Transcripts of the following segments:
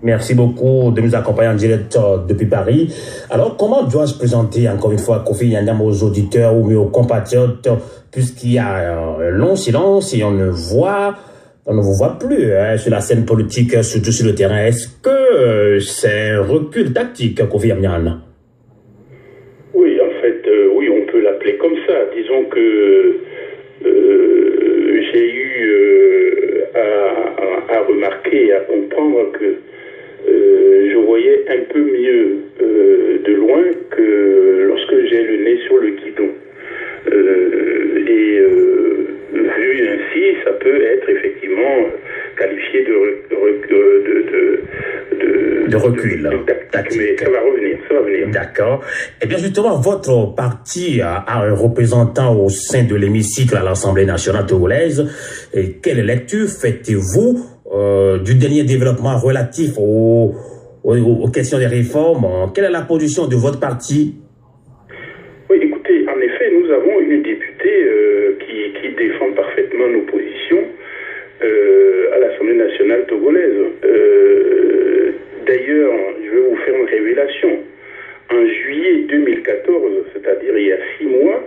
Merci beaucoup de nous accompagner en direct depuis Paris. Alors, comment dois-je présenter encore une fois Kofi Yagnam aux auditeurs ou aux compatriotes, puisqu'il y a un long silence et on ne vous voit plus sur la scène politique, surtout sur le terrain. Est-ce que c'est un recul tactique, Kofi Yagnam? Oui, en fait, oui, on peut l'appeler comme ça. Disons que j'ai eu à remarquer, à comprendre que je voyais un peu mieux de loin que lorsque j'ai le nez sur le guidon. Vu ainsi, ça peut être effectivement qualifié de recul. Mais ça va venir. D'accord. Eh bien, justement, votre parti a un représentant au sein de l'hémicycle à l'Assemblée nationale togolaise. Et quelle lecture faites-vous du dernier développement relatif aux questions des réformes? Quelle est la position de votre parti? Oui, écoutez, en effet, nous avons une députée qui défend parfaitement nos positions à l'Assemblée nationale togolaise. D'ailleurs, je vais vous faire une révélation. En juillet 2014, c'est-à-dire il y a 6 mois,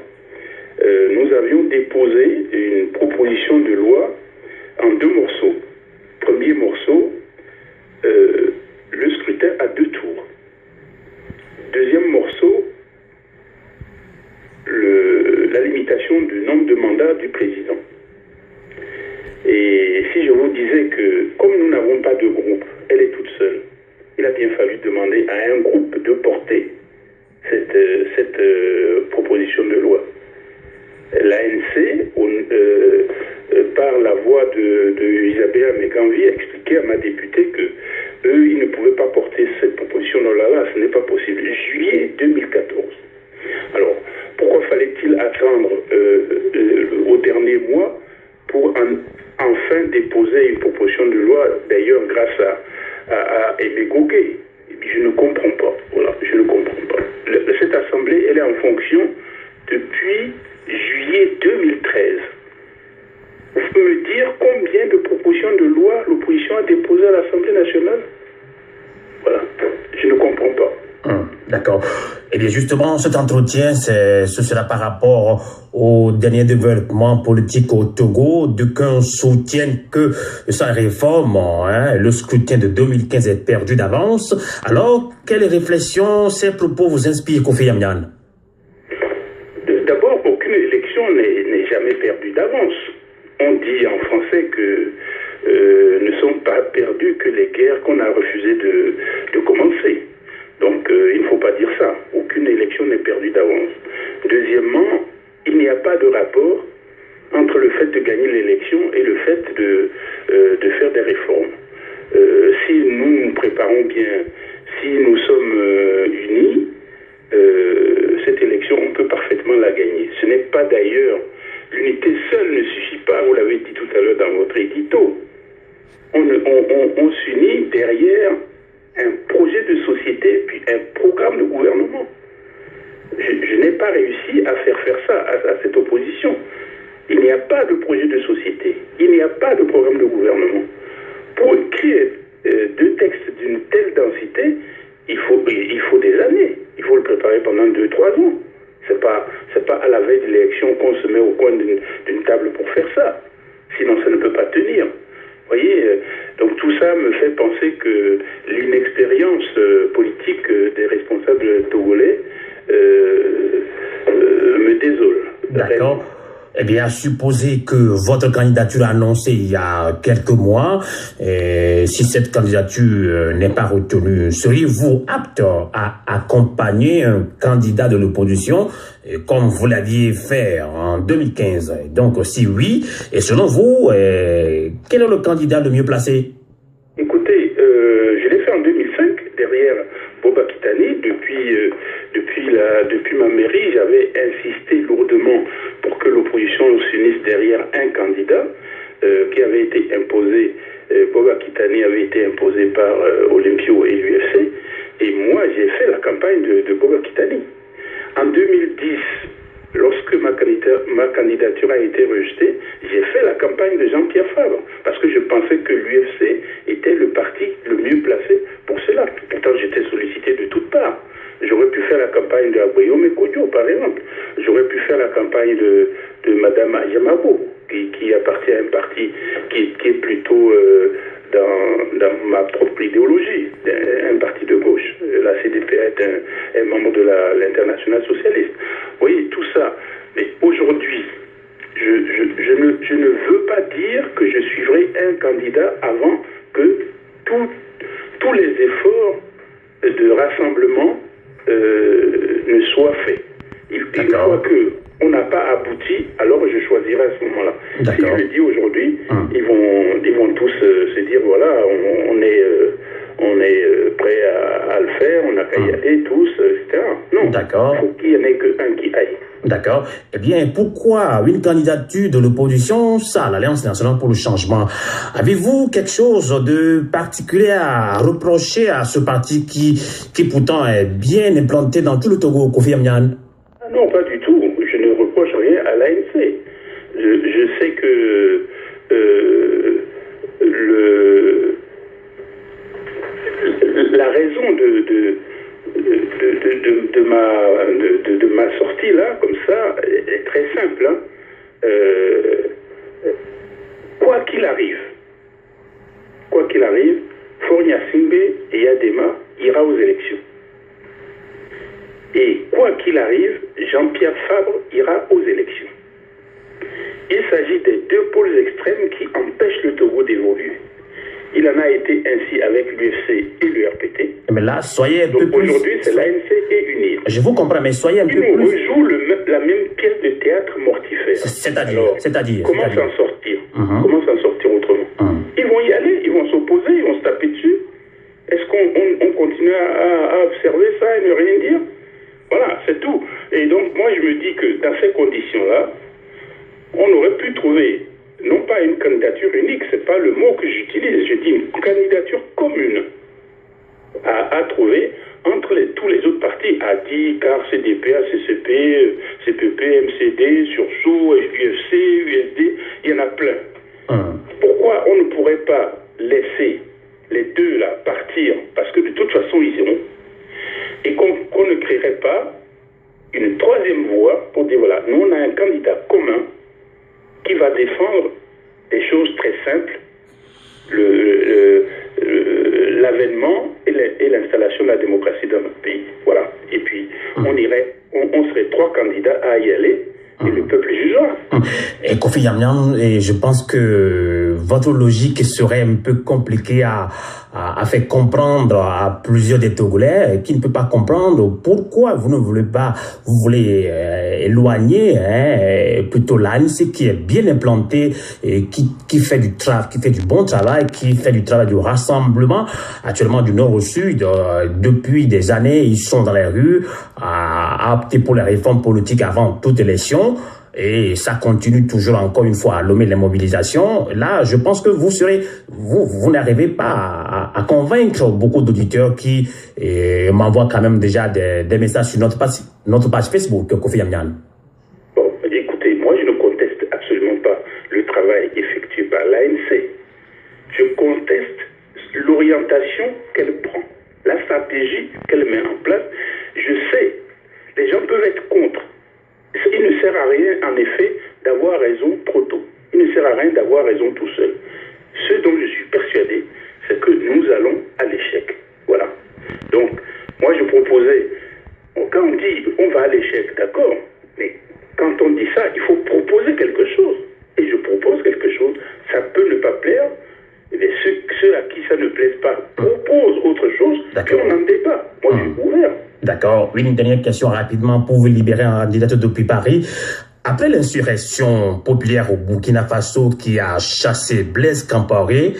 nous avions déposé une proposition de loi en 2 morceaux. Premier morceau, le scrutin à 2 tours. Deuxième morceau, la limitation du nombre de mandats du président. Et si je vous disais que, comme nous n'avons pas de groupe, elle est toute seule, il a bien fallu demander à un groupe de porter cette proposition de loi. L'ANC, par la voix de Isabella Mekanvi, a expliqué à ma députée que eux, ils ne pouvaient pas porter cette proposition de loi-là, ce n'est pas possible. Juillet 2014. Alors, pourquoi fallait-il attendre au dernier mois pour enfin déposer une proposition de loi, d'ailleurs grâce à Aimé Gogué? Je ne comprends pas. Voilà, je ne comprends pas. Cette assemblée, elle est en fonction depuis juillet 2013. Vous pouvez me dire combien de propositions de loi l'opposition a déposées à l'Assemblée nationale? Voilà, je ne comprends pas. D'accord. Eh bien, justement, cet entretien, ce sera par rapport au dernier développement politique au Togo. D'aucuns soutiennent que sans réforme, le scrutin de 2015 est perdu d'avance. Alors, quelles réflexions, ces propos vous inspirent, Kofi Yagnam? D'abord, aucune élection n'est jamais perdue d'avance. On dit en français que ne sont pas perdues que les guerres qu'on a refusé de commencer. Donc, il ne faut pas dire ça. Aucune élection n'est perdue d'avance. Deuxièmement, il n'y a pas de rapport entre le fait de gagner l'élection et le fait de faire des réformes. Si nous nous préparons bien, si nous sommes unis, cette élection, on peut parfaitement la gagner. Ce n'est pas d'ailleurs, l'unité seule ne suffit pas, vous l'avez dit tout à l'heure dans votre édito. On s'unit derrière un projet de société, puis un programme de gouvernement. Je n'ai pas réussi à faire ça à cette opposition. Il n'y a pas de projet de société. Il n'y a pas de programme de gouvernement. Pour écrire 2 textes d'une telle densité, il faut des années. Il faut le préparer pendant 2-3 ans. C'est pas à la veille de l'élection qu'on se met au coin d'une table pour faire ça. Sinon, ça ne peut pas tenir. Voyez, donc tout ça me fait penser que l'inexpérience politique des responsables togolais me désole. D'accord. Eh bien, supposez que votre candidature annoncée il y a quelques mois, si cette candidature n'est pas retenue, seriez-vous apte à accompagner un candidat de l'opposition, comme vous l'aviez fait en 2015? Donc, si oui, et selon vous, quel est le candidat le mieux placé? Écoutez, je l'ai fait en 2005, derrière Boba Kitani. Depuis ma mairie, j'avais insisté lourdement pour que l'opposition s'unisse derrière un candidat qui avait été imposé. Boba Kitani avait été imposé par Olympio et l'UFC. Et moi, j'ai fait la campagne de Boba Kitani. En 2010, lorsque ma candidature a été rejetée, j'ai fait la campagne de Jean-Pierre Fabre parce que je pensais que l'UFC était le parti le mieux placé par exemple. J'aurais pu faire la campagne de Madame Yamabo, qui appartient à un parti qui est plutôt dans ma propre idéologie, un parti de gauche. La CDP est un membre de l'Internationale socialiste. Vous voyez, tout ça. Mais aujourd'hui, je ne veux pas dire que je suivrai un candidat avant que tous les efforts de rassemblement ne soient faits. Une fois qu'on n'a pas abouti, alors je choisirai à ce moment-là. Si je le dis aujourd'hui, ils vont tous se dire, voilà, on est prêt à le faire, on n'a qu'à y aller tous, etc. Non, il faut qu'il n'y en ait qu'un qui aille. D'accord. Eh bien, pourquoi une candidature de l'opposition, ça, l'Alliance nationale pour le changement? Avez-vous quelque chose de particulier à reprocher à ce parti qui pourtant est bien implanté dans tout le Togo, Kofi Amyan? Non, pas du tout. Je ne reproche rien à l'ANC. Je sais que la raison de ma sortie là, comme ça, est très simple. Hein. Quoi qu'il arrive, Fornia Simbe et Yadema ira aux élections. Et quoi qu'il arrive, Jean-Pierre Fabre ira aux élections. Il s'agit des deux pôles extrêmes qui empêchent le Togo d'évoluer. Il en a été ainsi avec l'UFC et l'URPT. Mais là, soyez un peu plus... Aujourd'hui, c'est l'ANC et UNIR. Je vous comprends, mais soyez un peu plus... Ils nous rejouent la même pièce de théâtre mortifère. C'est-à-dire comment s'en sortir Comment s'en sortir autrement Ils vont y aller, ils vont s'opposer, ils vont se taper dessus. Est-ce qu'on continue à observer ça et ne rien dire? Voilà, c'est tout. Et donc, moi, je me dis que dans ces conditions-là, on aurait pu trouver, non pas une candidature unique, c'est pas le mot que j'utilise, je dis une candidature commune à trouver entre tous les autres partis, ADI, CAR, CDP, ACCP, CPP, MCD, Sursaut, UFC, USD, il y en a plein. Pourquoi on ne pourrait pas laisser les deux là partir, parce que de toute façon ils iront, et qu'on ne créerait pas une troisième voie pour dire voilà, nous on a un candidat commun qui va défendre des choses très simples, l'avènement et l'installation de la démocratie dans notre pays. Voilà. Et puis on serait trois candidats à y aller. Et le peuple jugera. Et Kofi Yamyan, je pense que votre logique serait un peu compliquée à faire comprendre à plusieurs des Togolais qui ne peuvent pas comprendre pourquoi vous ne voulez pas, vous voulez éloigner plutôt l'ANC qui est bien implantée et qui fait du bon travail, qui fait du travail de rassemblement actuellement du nord au sud. Depuis des années, ils sont dans les rues à opter pour les réformes politiques avant toute élection. Et ça continue toujours encore une fois à Lomé les mobilisations. Là, je pense que vous n'arrivez pas à convaincre beaucoup d'auditeurs qui m'envoient quand même déjà des messages sur notre page Facebook, Kofi Amyan. Bon, écoutez, moi je ne conteste absolument pas le travail effectué par l'ANC. Je conteste l'orientation qu'elle prend, la stratégie qu'elle met en place. Je sais, les gens peuvent être contre. Il ne sert à rien, en effet, d'avoir raison trop tôt. Il ne sert à rien d'avoir raison tout seul. Ce dont je suis persuadé, c'est que nous allons à l'échec. Voilà. Donc, moi, je proposais, quand on dit on va à l'échec, d'accord, mais quand on dit ça, il faut proposer quelque chose. Et je propose quelque chose. Ça peut ne pas plaire, mais ceux à qui ça ne plaise pas proposent autre chose, et on en débat. Moi, je suis ouvert. D'accord. Une dernière question rapidement pour vous libérer un candidat depuis Paris. Après l'insurrection populaire au Burkina Faso qui a chassé Blaise Compaoré,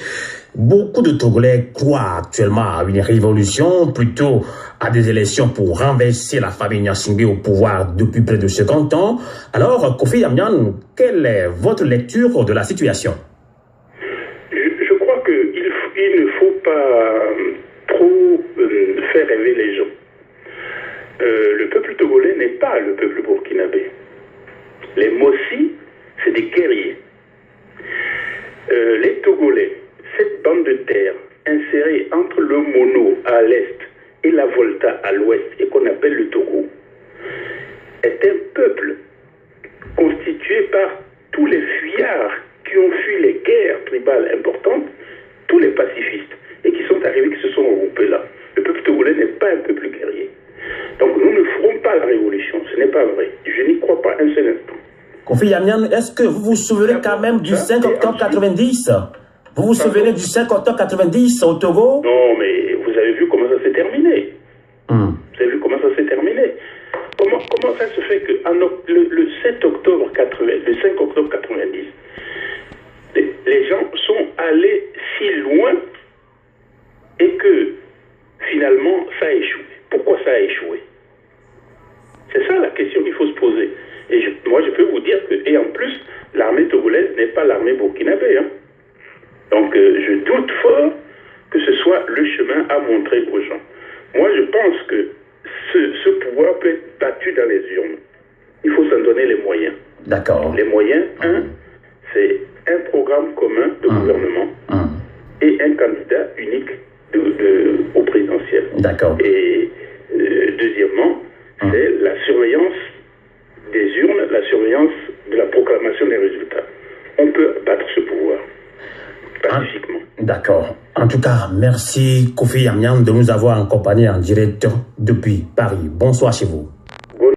beaucoup de Togolais croient actuellement à une révolution, plutôt à des élections pour renverser la famille Gnassingbé au pouvoir depuis près de 50 ans. Alors, Kofi Amyan, quelle est votre lecture de la situation? Je crois qu'il ne faut pas trop faire rêver les gens. Le peuple togolais n'est pas le peuple burkinabé. Les Mossi, c'est des guerriers. Les Togolais, cette bande de terre insérée entre le Mono à l'est et la Volta à l'ouest et qu'on appelle le Togo, est pas un peuple guerrier. Donc nous ne ferons pas la révolution, ce n'est pas vrai. Je n'y crois pas un seul instant. Kofi Yamian, est-ce que vous vous souvenez quand même du 5 octobre 90? Vous vous souvenez du 5 octobre 90 au Togo? Non, mais vous avez vu comment ça s'est terminé. Vous avez vu comment ça s'est terminé. Comment ça se fait que le 7 octobre 80, le 5 octobre 90, les gens sont allés si loin et que finalement ça a échoué. Pourquoi ça a échoué? C'est ça la question qu'il faut se poser. Et moi je peux vous dire que, et en plus, l'armée togolaise n'est pas l'armée burkinabé. Hein. Donc je doute fort que ce soit le chemin à montrer aux gens. Moi je pense que ce pouvoir peut être battu dans les urnes. Il faut s'en donner les moyens. D'accord. Les moyens, c'est un programme commun de gouvernement et un candidat unique au présidentiel. D'accord. Et deuxièmement, c'est la surveillance des urnes, la surveillance de la proclamation des résultats. On peut battre ce pouvoir pacifiquement. D'accord. En tout cas, merci Kofi Yamian de nous avoir accompagnés en direct depuis Paris. Bonsoir chez vous.